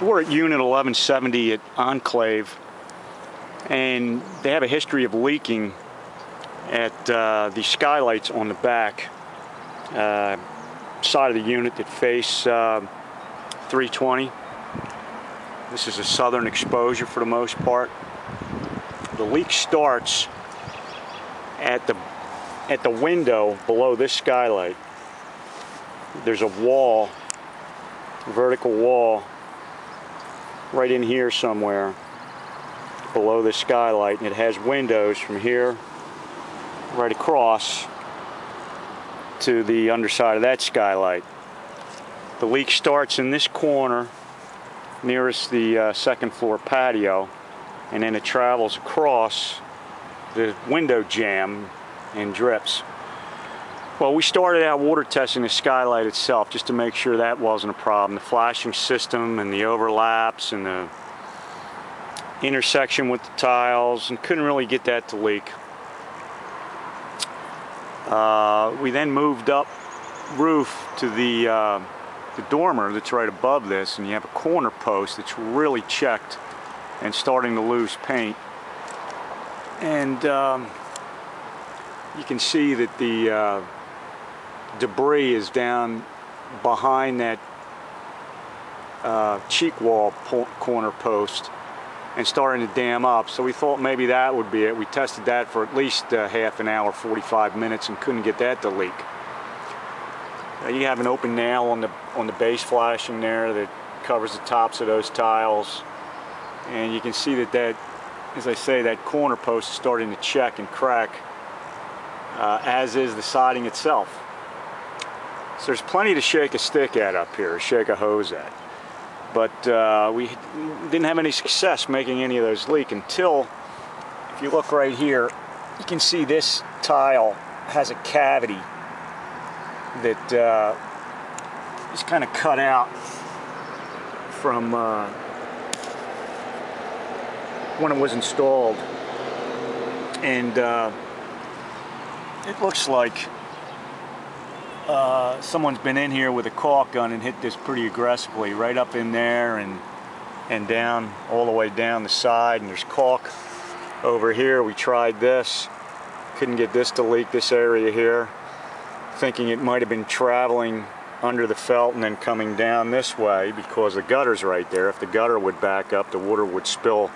We're at Unit 1170 at Enclave, and they have a history of leaking at the skylights on the back side of the unit that face 320. This is a southern exposure for the most part. The leak starts at the window below this skylight. There's a wall, a vertical wall, right in here somewhere below the skylight, and it has windows from here right across to the underside of that skylight. The leak starts in this corner nearest the second floor patio, and then it travels across the window jamb and drips. Well, we started out water testing the skylight itself just to make sure that wasn't a problem. The flashing system and the overlaps and the intersection with the tiles, and couldn't really get that to leak. We then moved up roof to the dormer that's right above this, and you have a corner post that's really checked and starting to lose paint. And you can see that the debris is down behind that cheek wall corner post and starting to dam up. So we thought maybe that would be it. We tested that for at least half an hour, 45 minutes, and couldn't get that to leak. You have an open nail on the base flashing there that covers the tops of those tiles, and you can see that as I say, that corner post is starting to check and crack, as is the siding itself. So there's plenty to shake a stick at up here, shake a hose at. But we didn't have any success making any of those leak until, if you look right here, you can see this tile has a cavity that is kind of cut out from when it was installed. And it looks like someone's been in here with a caulk gun and hit this pretty aggressively, right up in there and down, all the way down the side. And there's caulk over here. We tried this, couldn't get this to leak, this area here, thinking it might have been traveling under the felt and then coming down this way because the gutter's right there. If the gutter would back up, the water would spill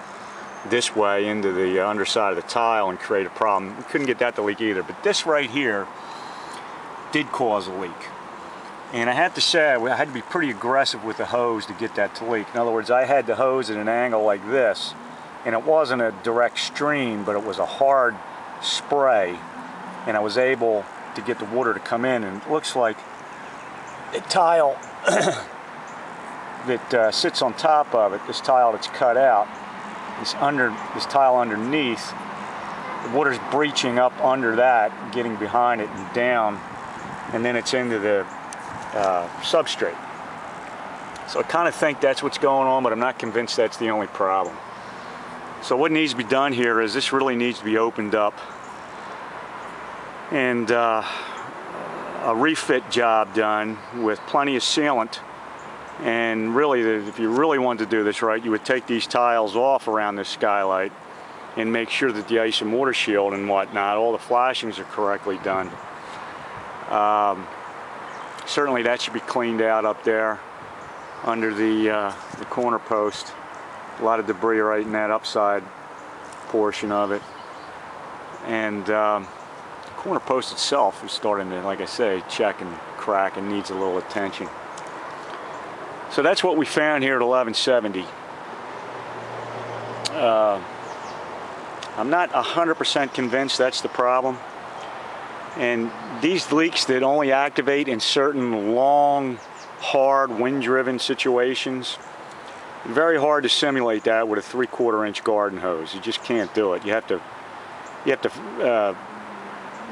this way into the underside of the tile and create a problem. We couldn't get that to leak either. But this right here did cause a leak. And I have to say, I had to be pretty aggressive with the hose to get that to leak. In other words, I had the hose at an angle like this, and it wasn't a direct stream, but it was a hard spray, and I was able to get the water to come in. And it looks like the tile that sits on top of it, this tile that's cut out, this tile underneath, the water's breaching up under that, getting behind it and down, and then it's into the substrate. So I kind of think that's what's going on, but I'm not convinced that's the only problem. So what needs to be done here is this really needs to be opened up, and a refit job done with plenty of sealant. And really, if you really wanted to do this right, you would take these tiles off around this skylight and make sure that the ice and water shield and whatnot, all the flashings are correctly done. Certainly that should be cleaned out up there under the corner post. A lot of debris right in that upside portion of it. And the corner post itself is starting to, like I say, check and crack and needs a little attention. So that's what we found here at 1170. I'm not 100% convinced that's the problem. And these leaks that only activate in certain long, hard, wind-driven situations, very hard to simulate that with a 3/4 inch garden hose. You just can't do it. You have to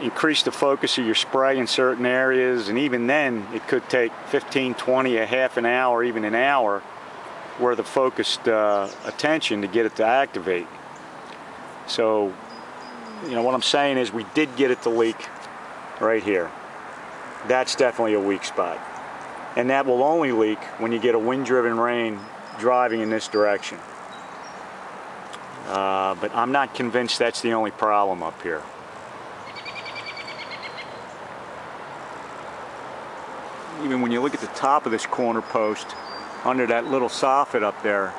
increase the focus of your spray in certain areas, and even then it could take 15, 20, a half an hour, even an hour worth of focused attention to get it to activate. So, you know, what I'm saying is we did get it to leak right here. That's definitely a weak spot. And that will only leak when you get a wind-driven rain driving in this direction. But I'm not convinced that's the only problem up here. Even when you look at the top of this corner post, under that little soffit up there,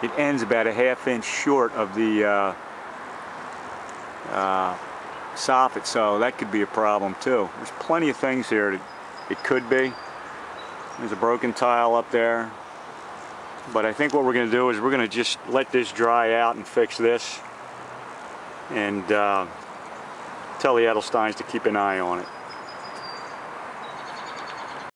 it ends about a ½ inch short of the soffit, so that could be a problem too. There's plenty of things here that it could be. There's a broken tile up there. But I think what we're going to do is we're going to just let this dry out and fix this, and tell the Edelsteins to keep an eye on it.